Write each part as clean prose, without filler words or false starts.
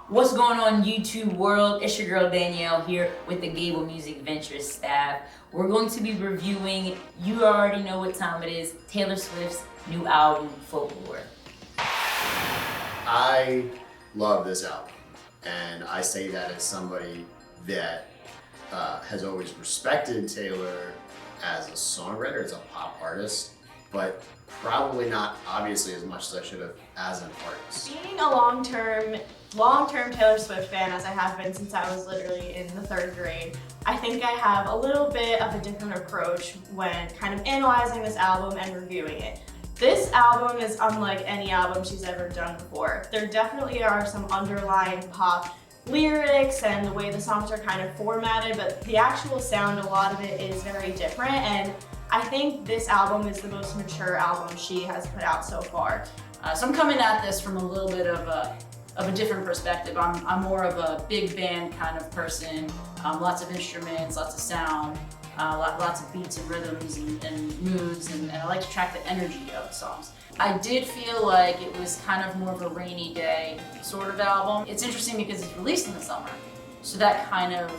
What's going on, YouTube world? It's your girl Danielle here with the Gable Music Ventures staff. We're going to be reviewing, you already know what time it is, Taylor Swift's new album, Folklore. I love this album, and I say that as somebody that has always respected Taylor as a songwriter, as a pop artist, but probably not obviously as much as I should have as an artist. Being a long-term Taylor Swift fan, as I have been since I was literally in the 3rd grade, I think I have a little bit of a different approach when kind of analyzing this album and reviewing it. This album is unlike any album she's ever done before. There definitely are some underlying pop lyrics and the way the songs are kind of formatted, but the actual sound, a lot of it is very different, and I think this album is the most mature album she has put out so far. So I'm coming at this from a little bit of a different perspective. I'm more of a big band kind of person, lots of instruments, lots of sound, lots of beats and rhythms and moods, and I like to track the energy of the songs. I did feel like it was kind of more of a rainy day sort of album. It's interesting because it's released in the summer, so that kind of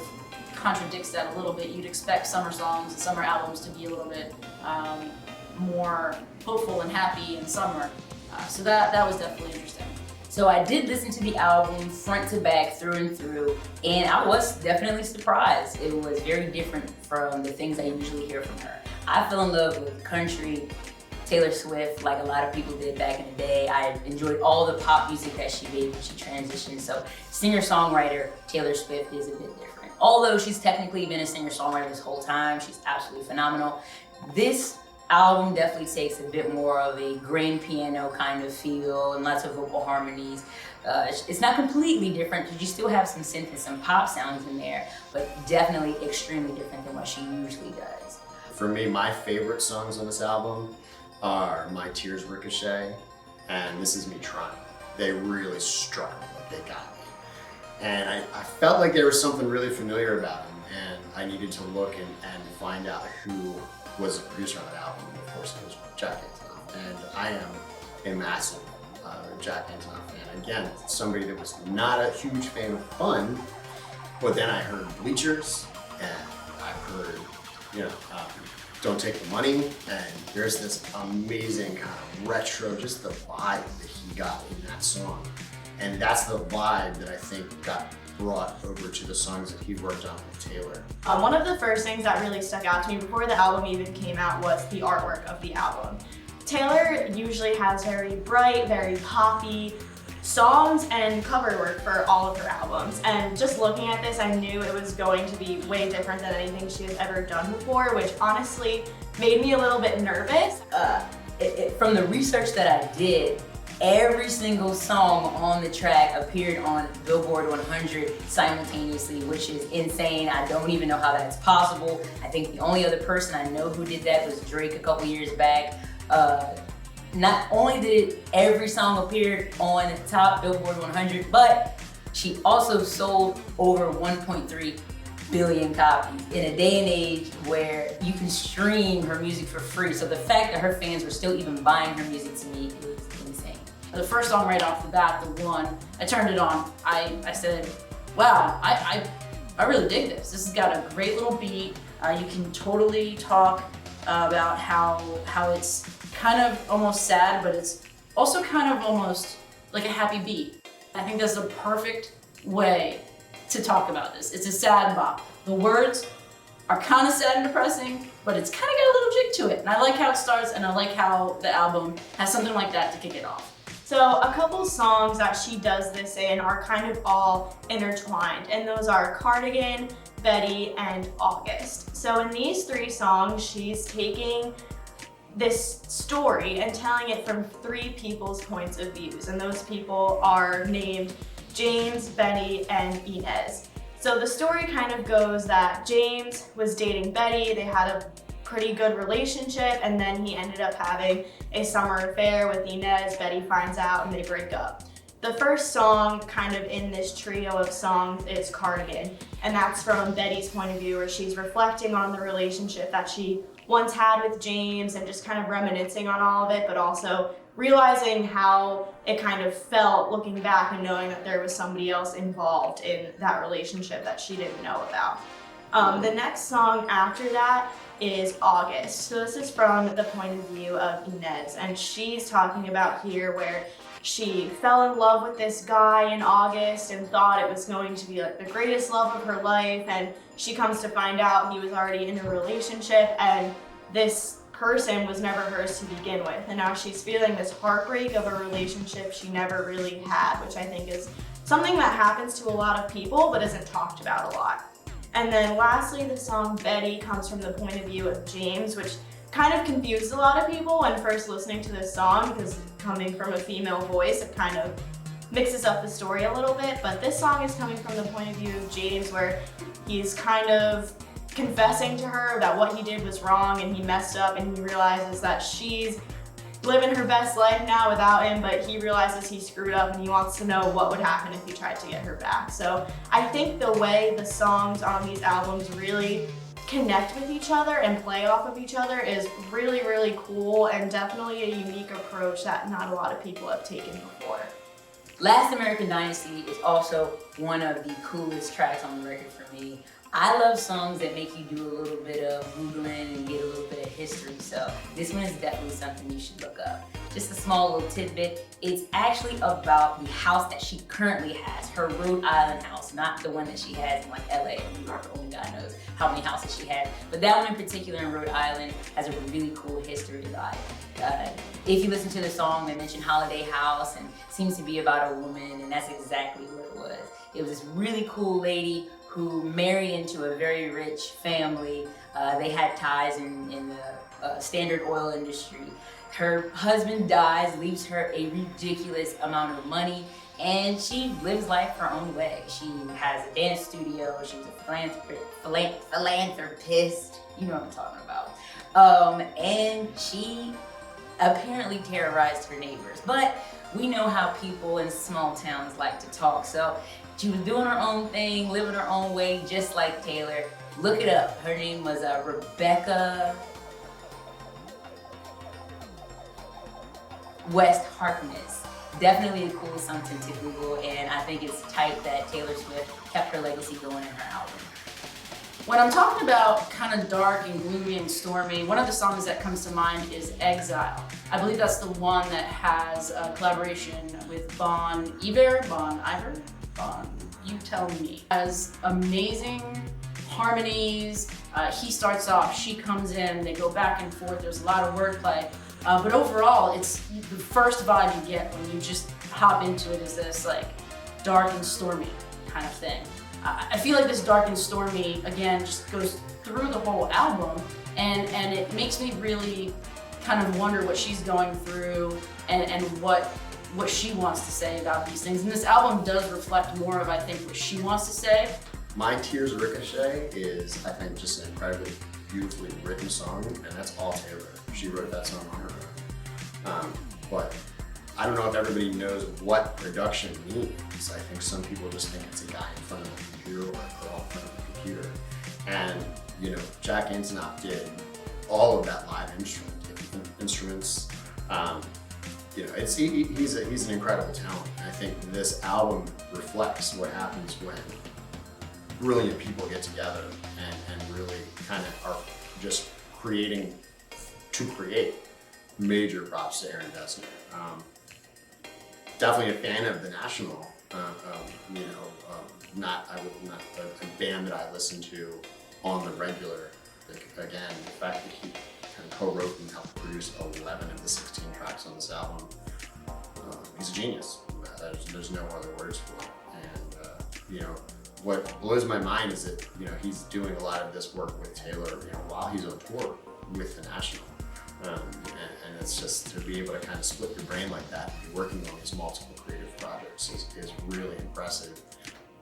contradicts that a little bit. You'd expect summer songs and summer albums to be a little bit more hopeful and happy in summer. So that was definitely interesting. So I did listen to the album front to back, through and through, and I was definitely surprised. It was very different from the things I usually hear from her. I fell in love with country Taylor Swift like a lot of people did back in the day. I enjoyed all the pop music that she made when she transitioned. So singer-songwriter Taylor Swift is a bit different. Although she's technically been a singer-songwriter this whole time, she's absolutely phenomenal. This album definitely takes a bit more of a grand piano kind of feel and lots of vocal harmonies. It's not completely different because you still have some synth and some pop sounds in there, but definitely extremely different than what she usually does. For me, my favorite songs on this album are My Tears Ricochet and This Is Me Trying. They really struck me, like they got me. And I felt like there was something really familiar about him, and I needed to look and find out who was the producer on that album. Of course, it was Jack Antonoff, and I am a massive Jack Antonoff fan. Again, somebody that was not a huge fan of Fun, but then I heard Bleachers, and I heard, Don't Take the Money, and there's this amazing kind of retro, just the vibe that he got in that song. And that's the vibe that I think got brought over to the songs that he worked on with Taylor. One of the first things that really stuck out to me before the album even came out was the artwork of the album. Taylor usually has very bright, very poppy songs and cover work for all of her albums. And just looking at this, I knew it was going to be way different than anything she has ever done before, which honestly made me a little bit nervous. From the research that I did, every single song on the track appeared on Billboard 100 simultaneously, which is insane. I don't even know how that's possible. I think the only other person I know who did that was Drake a couple years back. Not only did every song appear on top Billboard 100, but she also sold over 1.3 billion copies in a day and age where you can stream her music for free. So the fact that her fans were still even buying her music, to me, is insane. The first song right off the bat, the one, I turned it on. I said, wow, I really dig this. This has got a great little beat. You can totally talk about how it's kind of almost sad, but it's also kind of almost like a happy beat. I think that's the perfect way to talk about this. It's a sad bop. The words are kind of sad and depressing, but it's kind of got a little jig to it. And I like how it starts, and I like how the album has something like that to kick it off. So a couple songs that she does this in are kind of all intertwined, and those are Cardigan, Betty, and August. So in these 3 songs, she's taking this story and telling it from 3 people's points of views, and those people are named James, Betty, and Inez. So the story kind of goes that James was dating Betty, they had a pretty good relationship, and then he ended up having a summer affair with Inez. Betty finds out and they break up. The first song kind of in this trio of songs is Cardigan, and that's from Betty's point of view, where she's reflecting on the relationship that she once had with James and just kind of reminiscing on all of it, but also realizing how it kind of felt looking back and knowing that there was somebody else involved in that relationship that she didn't know about. The next song after that is August. So this is from the point of view of Inez, and she's talking about here where she fell in love with this guy in August and thought it was going to be like the greatest love of her life, and she comes to find out he was already in a relationship and this person was never hers to begin with, and now she's feeling this heartbreak of a relationship she never really had, which I think is something that happens to a lot of people but isn't talked about a lot. And then lastly, the song Betty comes from the point of view of James, which kind of confused a lot of people when first listening to this song because coming from a female voice, it kind of mixes up the story a little bit. But this song is coming from the point of view of James, where he's kind of confessing to her that what he did was wrong and he messed up, and he realizes that she's living her best life now without him, but he realizes he screwed up and he wants to know what would happen if he tried to get her back. So I think the way the songs on these albums really connect with each other and play off of each other is really, really cool, and definitely a unique approach that not a lot of people have taken before. Last American Dynasty is also one of the coolest tracks on the record for me. I love songs that make you do a little bit of Googling and get a little bit of history, so this one is definitely something you should look up. Just a small little tidbit, it's actually about the house that she currently has, her Rhode Island house, not the one that she has in like LA or New York. Only God knows how many houses she has. But that one in particular in Rhode Island has a really cool history about it. If you listen to the song, they mention Holiday House and it seems to be about a woman, and that's exactly what it was. It was this really cool lady who married into a very rich family. They had ties in the Standard Oil industry. Her husband dies, leaves her a ridiculous amount of money, and she lives life her own way. She has a dance studio, she was a philanthropist, you know what I'm talking about. And she apparently terrorized her neighbors. But we know how people in small towns like to talk, so she was doing her own thing, living her own way, just like Taylor. Look it up. Her name was Rebecca West Harkness. Definitely a cool something to Google, and I think it's tight that Taylor Swift kept her legacy going in her album. When I'm talking about kind of dark and gloomy and stormy, one of the songs that comes to mind is Exile. I believe that's the one that has a collaboration with Bon Iver, you tell me. Has amazing harmonies. He starts off, she comes in, they go back and forth, there's a lot of wordplay. But overall, it's the first vibe you get when you just hop into it is this like dark and stormy kind of thing. I feel like this dark and stormy, again, just goes through the whole album, and it makes me really kind of wonder what she's going through and what she wants to say about these things. And this album does reflect more of, I think, what she wants to say. My Tears Ricochet is, I think, just an incredibly beautifully written song, and that's all Taylor. She wrote that song on her own. But I don't know if everybody knows what production means. I think some people just think it's a guy in front of a computer or a girl in front of a computer. And, you know, Jack Antonoff did all of that live instruments. You know, he's an incredible talent. And I think this album reflects what happens when brilliant people get together and really kind of are just creating to create. Major props to Aaron Dessner. Definitely a fan of The National. You know, not a band that I listen to on the regular. Like, again, the fact that he kind of co-wrote and helped produce 11 of the 16 tracks on this album. He's a genius. There's no other words for it. And you know, what blows my mind is that, you know, he's doing a lot of this work with Taylor, you know, while he's on tour with The National. And it's just to be able to kind of split your brain like that and be working on these multiple creative projects is really impressive.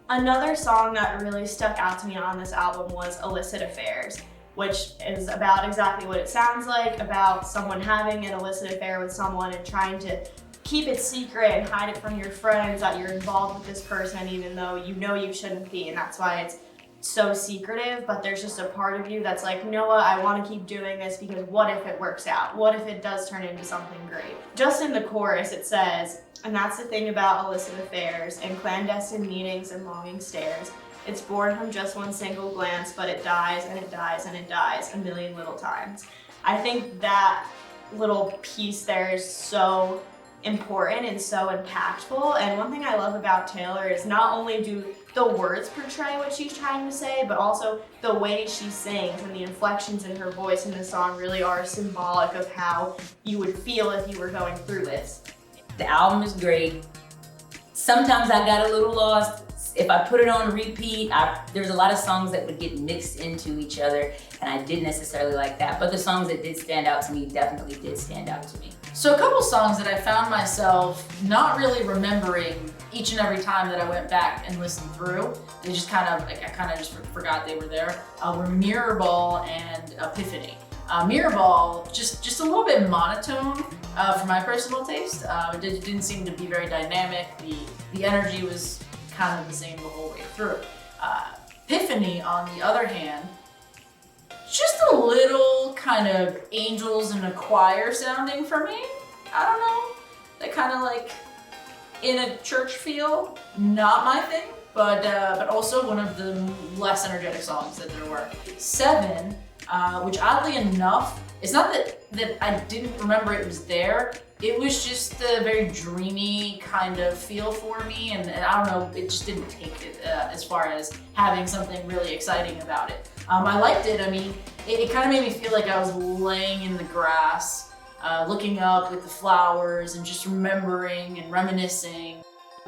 Another song that really stuck out to me on this album was Illicit Affairs, which is about exactly what it sounds like, about someone having an illicit affair with someone and trying to keep it secret and hide it from your friends that you're involved with this person even though you know you shouldn't be, and that's why it's so secretive, but there's just a part of you that's like, Noah, I want to keep doing this because what if it works out? What if it does turn into something great? Just in the chorus, it says, and that's the thing about illicit affairs and clandestine meetings and longing stares. It's born from just one single glance, but it dies and it dies and it dies a million little times. I think that little piece there is so important and so impactful. And one thing I love about Taylor is not only do the words portray what she's trying to say, but also the way she sings and the inflections in her voice in the song really are symbolic of how you would feel if you were going through this. The album is great. Sometimes I got a little lost. If I put it on repeat, there's a lot of songs that would get mixed into each other, and I didn't necessarily like that. But the songs that did stand out to me definitely did stand out to me. So a couple songs that I found myself not really remembering each and every time that I went back and listened through. They just kind of, like, I kind of just forgot they were there. Were MIRRORBALL and EPIPHANY. MIRRORBALL, just a little bit monotone for my personal taste. It didn't seem to be very dynamic. The energy was kind of the same the whole way through. EPIPHANY, on the other hand, just a little kind of angels in a choir sounding for me. I don't know. That kind of like in a church feel, not my thing, but also one of the less energetic songs that there were. 7, which oddly enough, it's not that I didn't remember it was there. It was just a very dreamy kind of feel for me, and I don't know, it just didn't take it as far as having something really exciting about it. I liked it. I mean, it kind of made me feel like I was laying in the grass, looking up at the flowers and just remembering and reminiscing.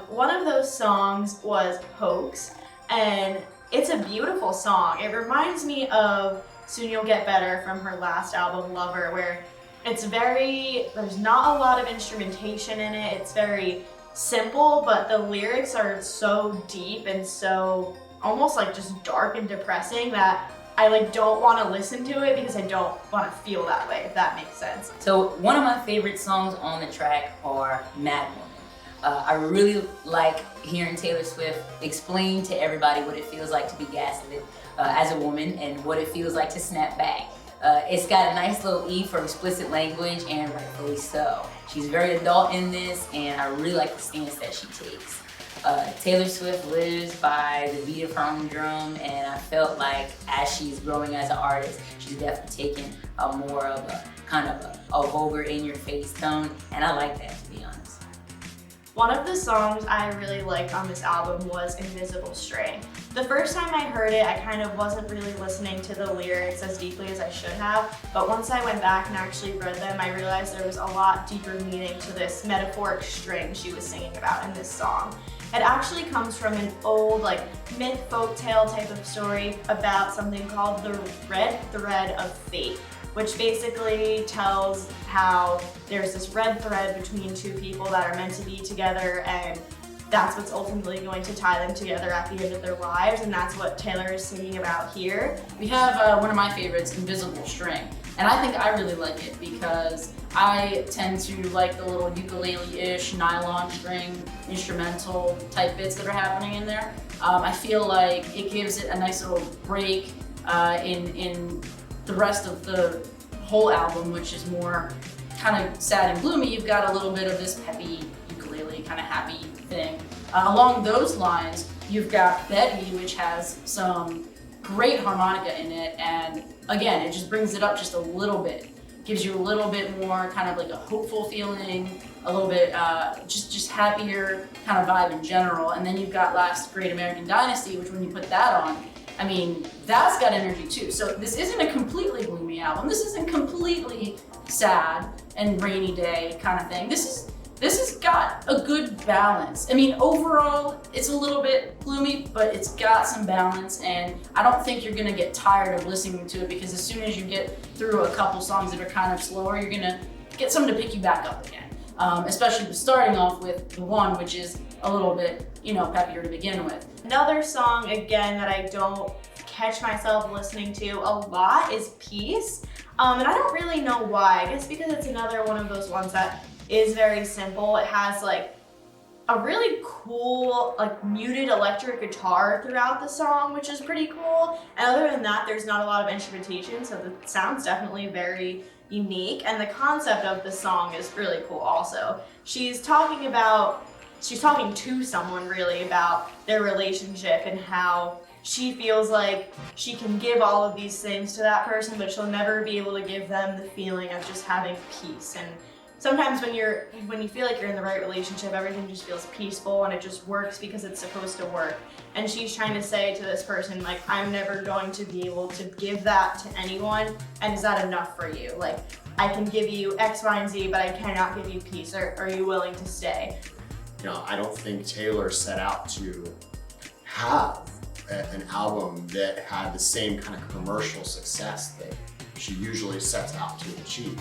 One of those songs was HOAX, and it's a beautiful song. It reminds me of Soon You'll Get Better from her last album, Lover, where there's not a lot of instrumentation in it. It's very simple, but the lyrics are so deep and so almost like just dark and depressing that I like don't want to listen to it because I don't want to feel that way, if that makes sense. So one of my favorite songs on the track are Mad Woman. I really like hearing Taylor Swift explain to everybody what it feels like to be gaslit as a woman and what it feels like to snap back. It's got a nice little E for explicit language, and rightfully so. She's very adult in this, and I really like the stance that she takes. Taylor Swift lives by the beat of her own drum, and I felt like as she's growing as an artist, she's definitely taken a more of a kind of a vulgar, in-your-face tone, and I like that, to be honest. One of the songs I really liked on this album was Invisible String. The first time I heard it, I kind of wasn't really listening to the lyrics as deeply as I should have, but once I went back and actually read them, I realized there was a lot deeper meaning to this metaphoric string she was singing about in this song. It actually comes from an old like myth, folktale type of story about something called the red thread of fate, which basically tells how there's this red thread between two people that are meant to be together, and that's what's ultimately going to tie them together at the end of their lives, and that's what Taylor is singing about here. We have one of my favorites, Invisible String, and I think I really like it because I tend to like the little ukulele-ish nylon string instrumental type bits that are happening in there. I feel like it gives it a nice little break in the rest of the whole album, which is more kind of sad and gloomy. You've got a little bit of this peppy ukulele kind of happy thing. Along those lines, you've got Betty, which has some great harmonica in it, and again, it just brings it up just a little bit. Gives you a little bit more kind of like a hopeful feeling, a little bit just happier kind of vibe in general. And then you've got Last Great American Dynasty, which when you put that on, I mean, that's got energy too. So this isn't a completely gloomy album. This isn't completely sad and rainy day kind of thing. This has got a good balance. I mean, overall, it's a little bit gloomy, but it's got some balance, and I don't think you're gonna get tired of listening to it, because as soon as you get through a couple songs that are kind of slower, you're gonna get something to pick you back up again. Especially starting off with the one, which is a little bit, peppier to begin with. Another song, again, that I don't catch myself listening to a lot is Peace. And I don't really know why. I guess because it's another one of those ones that is very simple. It has like a really cool, like, muted electric guitar throughout the song, which is pretty cool. And other than that, there's not a lot of instrumentation, so the sound's definitely very unique. And the concept of the song is really cool also. She's talking to someone really about their relationship and how she feels like she can give all of these things to that person, but she'll never be able to give them the feeling of just having peace. And sometimes when you feel like you're in the right relationship, everything just feels peaceful and it just works because it's supposed to work. And she's trying to say to this person, like, I'm never going to be able to give that to anyone, and is that enough for you? Like, I can give you X, Y, and Z, but I cannot give you peace. Are you willing to stay? You know, I don't think Taylor set out to have an album that had the same kind of commercial success that she usually sets out to achieve.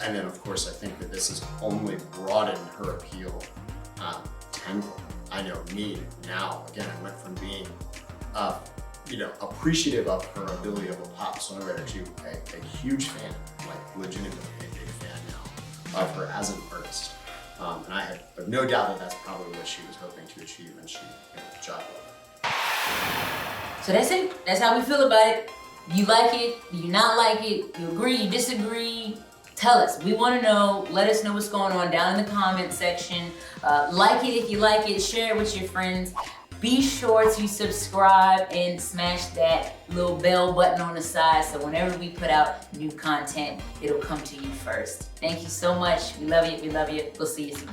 And then, of course, I think that this has only broadened her appeal tenfold. I know me now, again, I went from being, appreciative of her ability of a pop songwriter to a huge fan, like legitimately a big fan now of her as an artist. And I have no doubt that that's probably what she was hoping to achieve, and she job well. So that's it. That's how we feel about it. You like it? Do you not like it? You agree? You disagree? Tell us. We want to know. Let us know what's going on down in the comment section. Like it if you like it. Share it with your friends. Be sure to subscribe and smash that little bell button on the side so whenever we put out new content, it'll come to you first. Thank you so much. We love you. We love you. We'll see you soon.